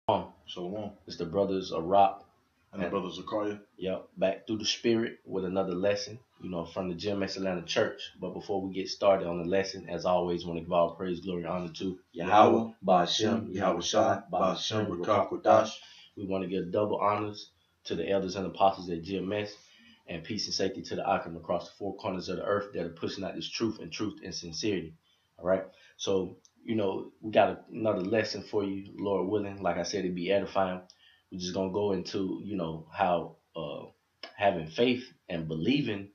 Shalom. It's the brothers of Rock And the brother Zakaria. Yep, back through the spirit with another lesson, from the GMS Atlanta Church. But before we get started on the lesson, as always, want to give all praise, glory, and honor to Yahweh, Ba'ashem, Yahweh Shai, Ba'ashem, Ruach Kodash. We want to give double honors to the elders and apostles at GMS, and peace and safety to the Akim across the four corners of the earth that are pushing out this truth and sincerity. All right. So, we got another lesson for you, Lord willing. Like I said, it'd be edifying. We're just gonna go into, how having faith and believing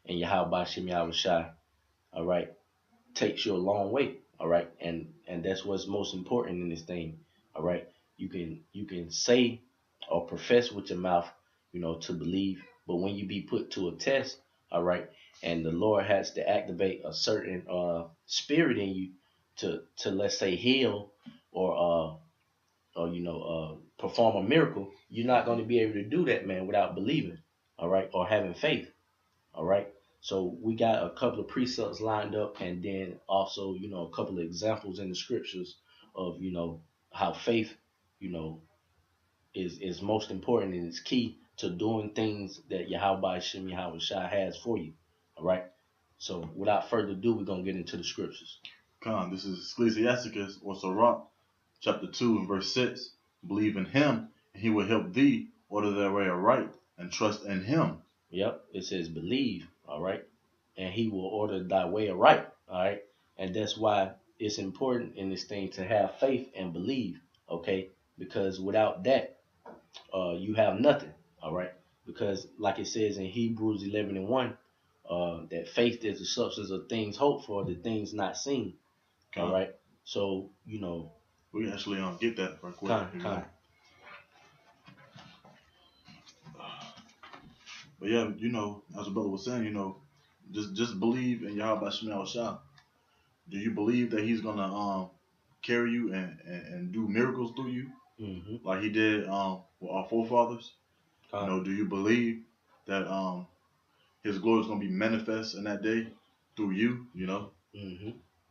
in Yahweh Bashim Yahweh Shai, all right, takes you a long way, all right, and that's what's most important in this thing, all right. You can say or profess with your mouth, to believe, but when you be put to a test, all right, and the Lord has to activate a certain spirit in you to let's say heal or perform a miracle, you're not going to be able to do that, man, without believing, all right, or having faith, all right. So we got a couple of precepts lined up, and then also, a couple of examples in the scriptures of, how faith, you know, is most important and is key to doing things that Yahweh Shem Yahweh Shai has for you, all right. So without further ado, we're gonna get into the scriptures. Khan, this is Ecclesiasticus or Sirach, chapter 2 and verse 6. Believe in him, and he will help thee order thy way aright, and trust in him. Yep, it says believe, all right, and he will order thy way aright, all right, and that's why it's important in this thing to have faith and believe, okay, because without that, you have nothing, all right, because like it says in Hebrews 11:1, that faith is the substance of things hoped for, the things not seen, all right, so we actually get that right quick. But yeah, as the brother was saying, just believe in Yahweh Shemel Shah. Do you believe that he's gonna carry you and do miracles through you, like he did with our forefathers? Do you believe that his glory is gonna be manifest in that day through you?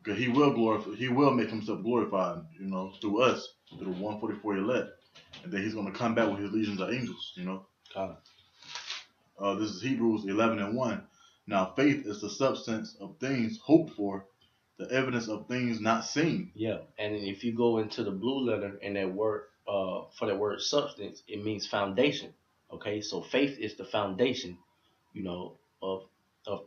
Because he will glorify, he will make himself glorified, through us, through the 144 elect, and then he's gonna come back with his legions of angels. This is Hebrews 11:1. Now faith is the substance of things hoped for, the evidence of things not seen. Yeah, and if you go into the blue letter in that word, for that word substance, it means foundation. Okay, so faith is the foundation, of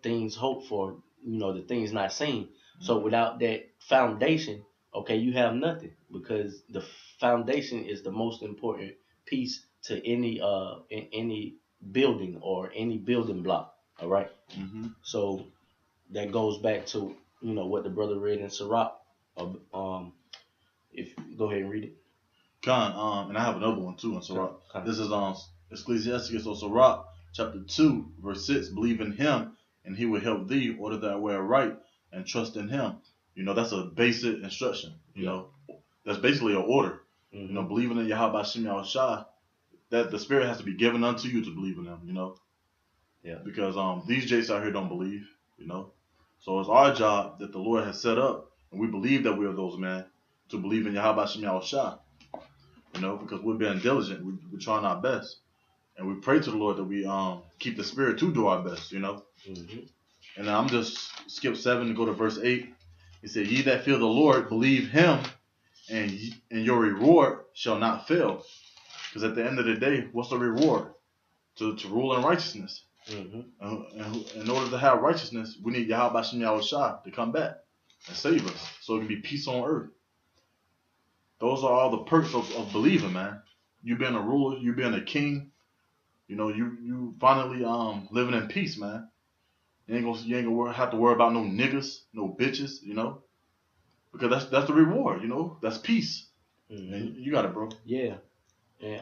things hoped for, the things not seen. So without that foundation, okay, you have nothing, because the foundation is the most important piece to any building or any building block. All right. So that goes back to what the brother read in Sirach. If go ahead and read it. Khan, and I have another one too in Sirach. This is Ecclesiasticus or Sirach, chapter 2, verse 6. Believe in him, and he will help thee order thy way aright, and trust in him. That's a basic instruction. That's basically an order. Believing in Yahweh Shem Yahweh Shai, that the spirit has to be given unto you to believe in him. Yeah. Because these Jays out here don't believe. So it's our job that the Lord has set up, and we believe that we are those men, to believe in Yahweh Shem Yahweh Shai. Because we're being diligent, we're trying our best, and we pray to the Lord that we keep the spirit to do our best. And I'm just skip 7 to go to verse 8. He said, "Ye that fear the Lord, believe him, and your reward shall not fail." Because at the end of the day, what's the reward? To rule in righteousness. And in order to have righteousness, we need Yahweh Shem Yahweh Shai to come back and save us, so it can be peace on earth. Those are all the perks of believing, man. You being a ruler, you being a king, you finally living in peace, man. You ain't gonna have to worry about no niggas, no bitches, because that's the reward, that's peace. And you got it, bro. Yeah, and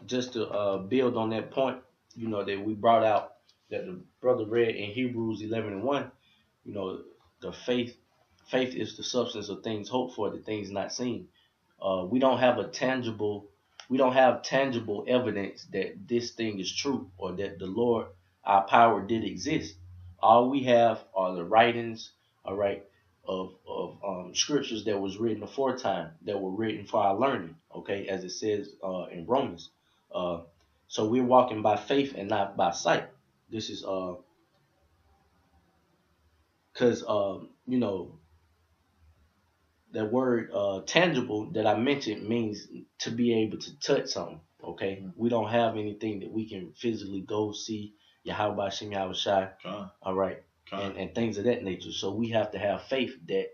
just to build on that point, that we brought out, that the brother read in Hebrews 11:1, the faith is the substance of things hoped for, the things not seen. We don't have tangible evidence that this thing is true, or that the Lord, our power, did exist. All we have are the writings, all right, of scriptures that was written aforetime, that were written for our learning, okay, as it says in Romans. So we're walking by faith and not by sight. This is because you know, that word tangible that I mentioned means to be able to touch something. Okay, we don't have anything that we can physically go see. Yahweh Shem Yahweh Shai. All right, and things of that nature. So we have to have faith that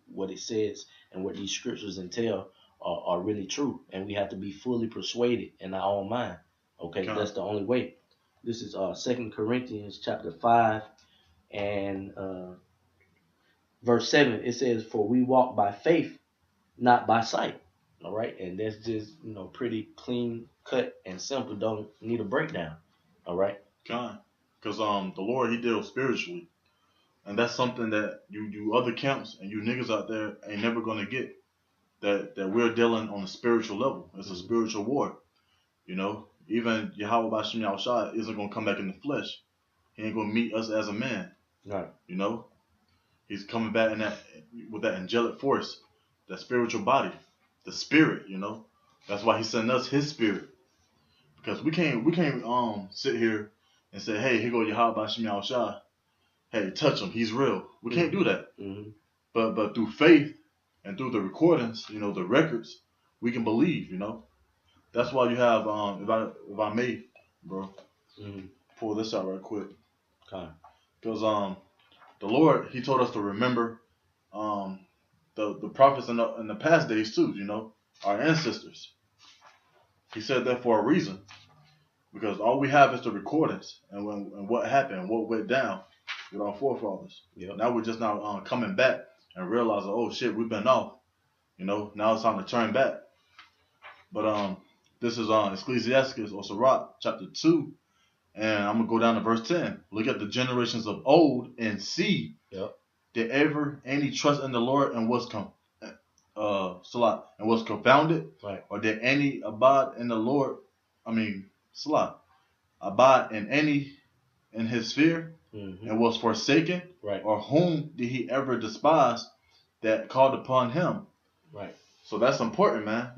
what it says and what these scriptures entail are really true, and we have to be fully persuaded in our own mind. Okay, that's the only way. This is 2 Corinthians chapter 5 and verse 7. It says, "For we walk by faith, not by sight." All right, and that's just pretty clean cut and simple. Don't need a breakdown. All right, because the Lord, He deals spiritually, and that's something that you other camps and you niggas out there ain't never gonna get. That we're dealing on a spiritual level. It's a spiritual war. Even Yahweh Bashem Yahushua isn't gonna come back in the flesh. He ain't gonna meet us as a man. Right. He's coming back with that angelic force, that spiritual body, the spirit. That's why He sent us His spirit, because we can't sit here and say, hey, here go Yahweh Bashem Yahushua. Hey, touch him. He's real. We can't do that. Mm-hmm. But through faith and through the recordings, the records, we can believe. That's why you have if I may, bro, pull this out right quick. Okay. Because the Lord, He told us to remember the prophets in the past days too. Our ancestors. He said that for a reason, because all we have is the recordings and what happened, what went down with our forefathers. Yep. Now we're just now coming back and realizing, oh shit, we've been off. Now it's time to turn back. But this is Ecclesiastes or Sirach chapter 2, and I'm gonna go down to verse 10. Look at the generations of old and see. Yep. Did ever any trust in the Lord and was confounded? Right. Or did any abide in the Lord? Abide in any in His fear and was forsaken? Right. Or whom did He ever despise that called upon Him? Right. So that's important, man.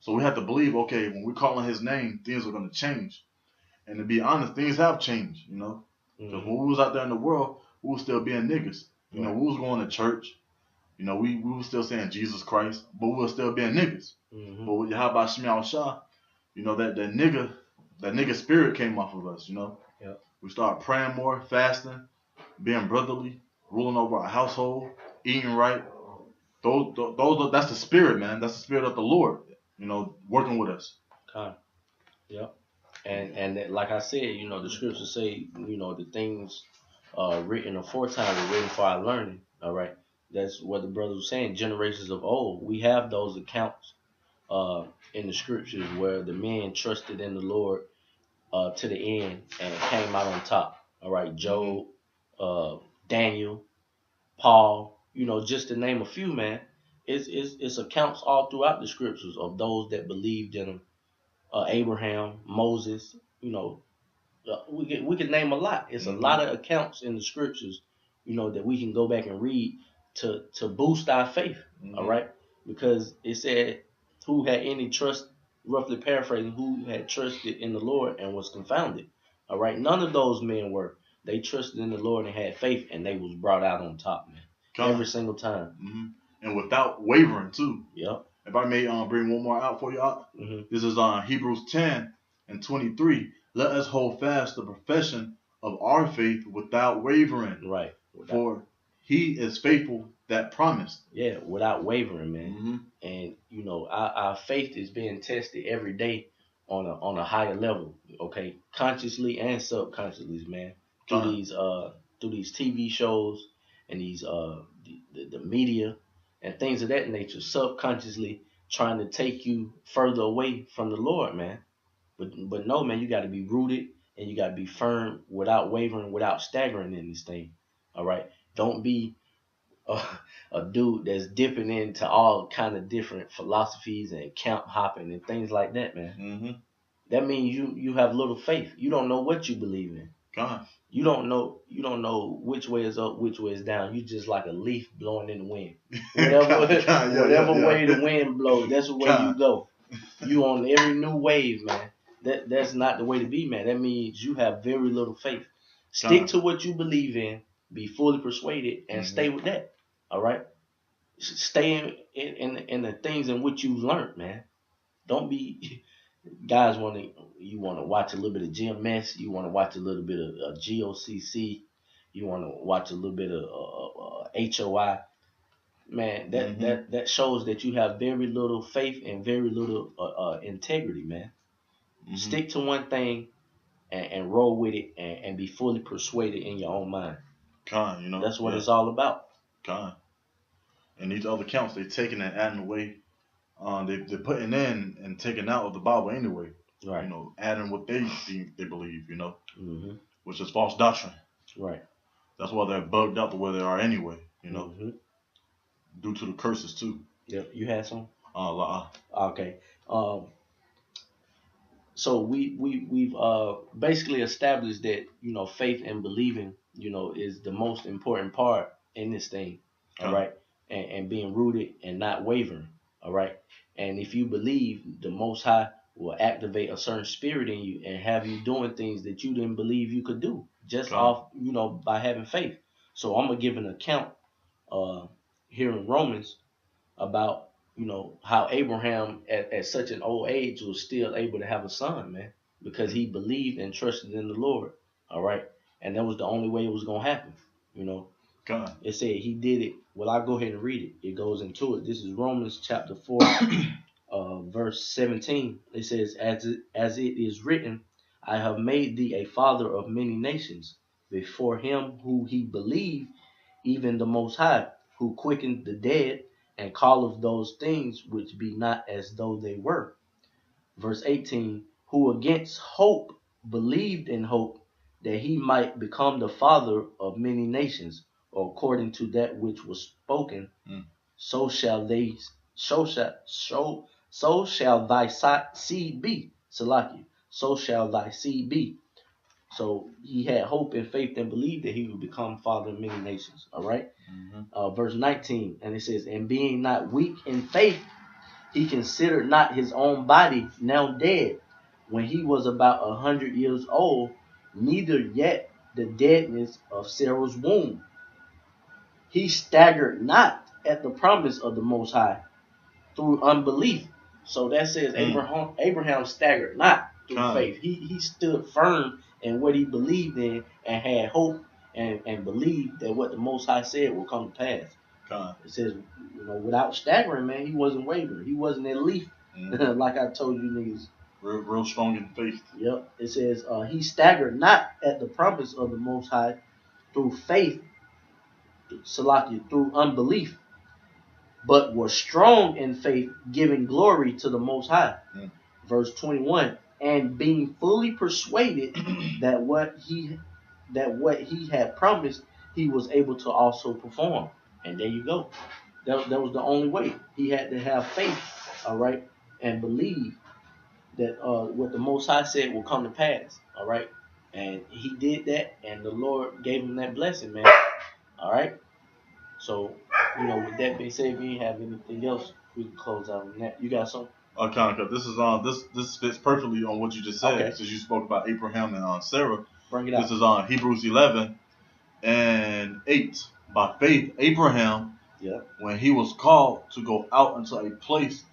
So we have to believe, okay, when we call on His name, things are going to change. And to be honest, things have changed, Because when we was out there in the world, we was still being niggas. We was going to church. We was still saying Jesus Christ, but we was still being niggas. But with Yahweh Shem Yahushua, that nigga spirit came off of us, Yep. We started praying more, fasting, being brotherly, ruling over our household, eating right. That's the spirit, man. That's the spirit of the Lord, working with us. Okay. Yep. And like I said, the scriptures say, the things written aforetime were written for our learning. All right. That's what the brother was saying. Generations of old, we have those accounts in the scriptures where the men trusted in the Lord to the end and came out on top. All right. Job, Daniel, Paul, just to name a few, man. It's accounts all throughout the scriptures of those that believed in Him. Abraham, Moses, we could name a lot. It's a lot of accounts in the scriptures, that we can go back and read to boost our faith. All right, because it said, "Who had any trust?" Roughly paraphrasing, who had trusted in the Lord and was confounded. All right, none of those men were. They trusted in the Lord and had faith, and they was brought out on top, man. Every single time, and without wavering too. Yep. If I may bring one more out for you, this is Hebrews 10 and 23. Let us hold fast the profession of our faith without wavering. Right. For He is faithful that promised. Yeah, without wavering, man. And our faith is being tested every day on a higher level. Okay, consciously and subconsciously, man. Through these TV shows and these the media and things of that nature, subconsciously trying to take you further away from the Lord, man. But no, man, you got to be rooted and you got to be firm without wavering, without staggering in this thing. All right, don't be a dude that's dipping into all kind of different philosophies and camp hopping and things like that, man. That means you have little faith. You don't know what you believe in. God. You don't know which way is up, which way is down. You just like a leaf blowing in the wind. Whatever way the wind blows, that's the way you go. You on every new wave, man. That's not the way to be, man. That means you have very little faith. Stick to what you believe in, be fully persuaded, and stay with that. All right? Stay in the things in which you've learned, man. Don't be guys you want to watch a little bit of GMS, you want to watch a little bit of GOCC, you want to watch a little bit of HOI. Man, that shows that you have very little faith and very little integrity, man. Stick to one thing and roll with it and be fully persuaded in your own mind. That's what it's all about. And these other counts, they're taking and adding away. They're putting in and taking out of the Bible anyway. Right. Adding what they believe, which is false doctrine. Right. That's why they're bugged out the way they are anyway, due to the curses too. Yep. You had some? Okay. So we've basically established that faith and believing is the most important part in this thing, all right, and being rooted and not wavering, all right. And if you believe, the Most High will activate a certain spirit in you and have you doing things that you didn't believe you could do just off by having faith. So I'm gonna give an account here in Romans about how Abraham at such an old age was still able to have a son, man, because he believed and trusted in the Lord, all right, and that was the only way it was gonna happen, It said he did it. Well, I'll go ahead and read it. It goes into it. This is Romans chapter 4, verse 17. It says, as it is written, I have made thee a father of many nations, before him who he believed, even the Most High, who quickened the dead, and calleth those things which be not as though they were. Verse 18, who against hope believed in hope, that he might become the father of many nations, according to that which was spoken, so shall thy seed be. Salaki, so shall thy seed be. So he had hope and faith and believed that he would become father of many nations. All right. Verse 19, and it says, and being not weak in faith, he considered not his own body now dead, when he was about 100 years old, neither yet the deadness of Sarah's womb. He staggered not at the promise of the Most High through unbelief. So that says Abraham staggered not through faith. He stood firm in what he believed in and had hope and believed that what the Most High said will come to pass. It says, without staggering, man, he wasn't wavering. He wasn't a leaf, like I told you niggas. Real strong in faith. Yep. It says, he staggered not at the promise of the Most High through faith, Salaki, through unbelief, but was strong in faith, giving glory to the Most High. Verse 21, and being fully persuaded that what he had promised, he was able to also perform. And there you go. That was the only way. He had to have faith, all right, and believe that what the Most High said will come to pass, all right. And he did that, and the Lord gave him that blessing, man. All right. So, with that being said, if you have anything else, we can close out on that. You got something? This is this fits perfectly on what you just said, since you spoke about Abraham and Sarah. Bring it out. This is on Hebrews 11 and 8. By faith, Abraham, when he was called to go out into a place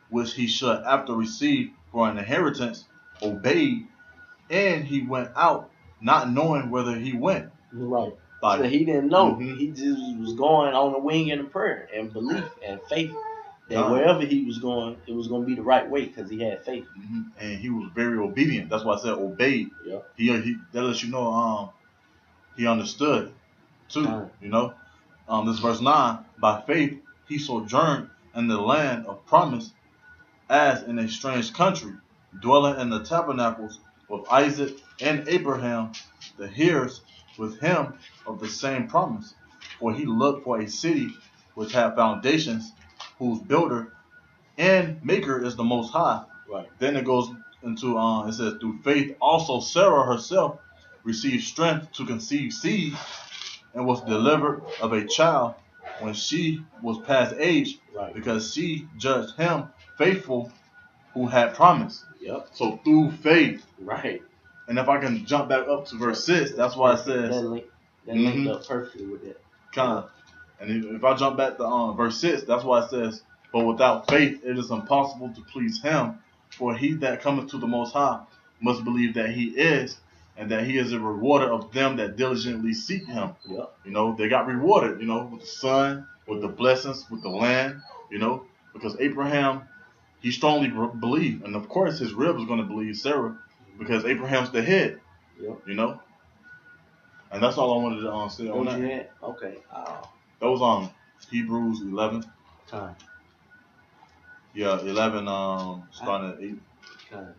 which he should after receive for an inheritance, obeyed, and he went out, not knowing whither he went. Right. So he didn't know. He just was going on the wing in a prayer and belief and faith that wherever he was going, it was going to be the right way because he had faith. And he was very obedient. That's why I said obeyed. Yeah. He that lets you know he understood too. This verse 9. By faith he sojourned in the land of promise, as in a strange country, dwelling in the tabernacles with Isaac and Abraham, the heirs with him of the same promise. For he looked for a city which had foundations, whose builder and maker is the Most High. Right. Then it goes into it says, through faith also Sarah herself, received strength to conceive seed and was delivered of a child when she was past age, Right. because she judged him faithful who had promised. Yep. So through faith. Right. And if I can jump back up to verse 6, that's why it says. That linked up perfectly with that. And if I jump back to verse 6, that's why it says, but without faith it is impossible to please him, for he that cometh to the Most High must believe that he is, and that he is a rewarder of them that diligently seek him. Yep. You know, they got rewarded, you know, with the son, with the blessings, with the land, you know, because Abraham, he strongly believed. And of course, his rib was going to believe Sarah, because Abraham's the head, you know. And that's all I wanted to say on that. Had? Okay. That was Hebrews 11. Time. Yeah, 11. Starting at 8. Time.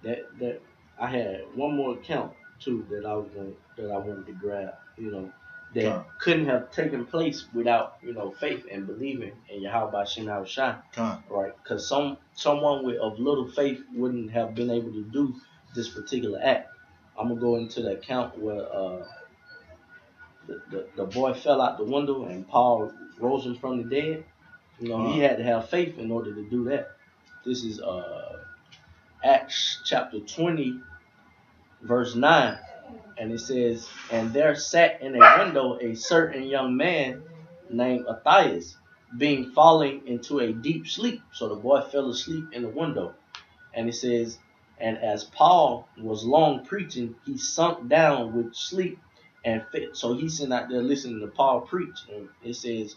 That I had one more account too that I wanted to grab. You know, that couldn't have taken place without, you know, faith and believing in Yahweh Ba'Shem Yahushua. Right? Because someone of little faith wouldn't have been able to do this particular act. I'm gonna go into the account where the boy fell out the window and Paul rose him from the dead. You know, he had to have faith in order to do that. This is Acts chapter 20, verse 9. And it says, and there sat in a window a certain young man named Matthias, being falling into a deep sleep. So the boy fell asleep in the window. And it says, and as Paul was long preaching, he sunk down with sleep and fit. So he's sitting out there listening to Paul preach. And it says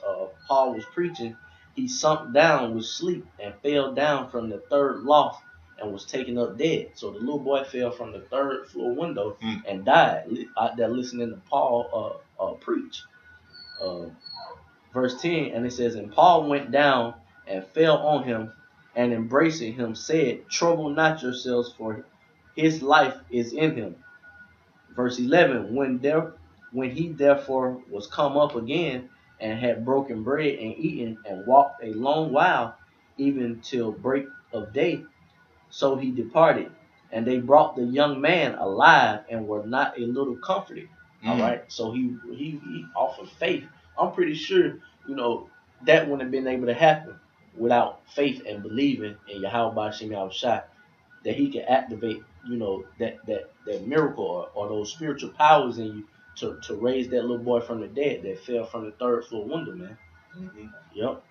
Paul was preaching. He sunk down with sleep and fell down from the third loft and was taken up dead. So the little boy fell from the third floor window and died out there listening to Paul preach. Verse 10, and it says, and Paul went down and fell on him, and embracing him said, trouble not yourselves, for his life is in him. Verse 11, when he therefore was come up again, and had broken bread and eaten, and walked a long while, even till break of day, so he departed. And they brought the young man alive, and were not a little comforted. All right, so he offered faith. I'm pretty sure, you know, that wouldn't have been able to happen without faith and believing in Yahweh Ba'Shem Yahushua, that he can activate, you know, that miracle or those spiritual powers in you to raise that little boy from the dead that fell from the third floor window, man. Yep.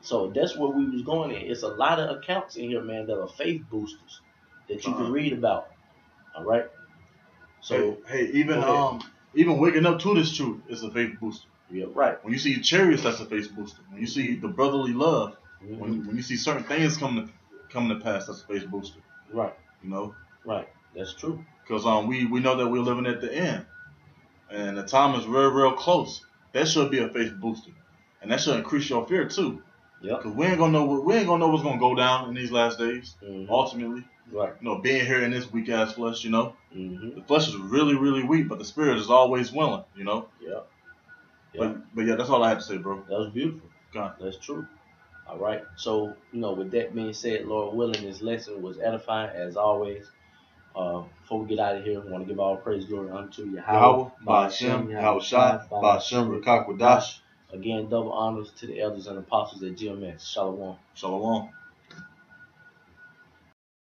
So that's where we was going in. It's a lot of accounts in here, man, that are faith boosters that you can read about. All right. So hey, even waking up to this truth is a faith booster. Yeah, right. When you see chariots, that's a faith booster. When you see the brotherly love, when you see certain things come to pass, that's a faith booster. Right. You know. Right. That's true. Because we know that we're living at the end, and the time is real, real close. That should be a faith booster, and that should increase your fear too. Yeah. Because we ain't gonna know what's gonna go down in these last days. Ultimately. Right. You know, being here in this weak ass flesh, you know. The flesh is really, really weak, but the spirit is always willing, you know. Yeah. But yeah, that's all I had to say, bro. That was beautiful. God. That's true. All right. So, you know, with that being said, Lord willing, this lesson was edifying as always. Before we get out of here, I want to give all praise, glory unto Yahweh, Ba'Shem, Yahushua, Ba'Shem, Rekakwadash. Again, double honors to the elders and apostles at GMS. Shalom. Shalom.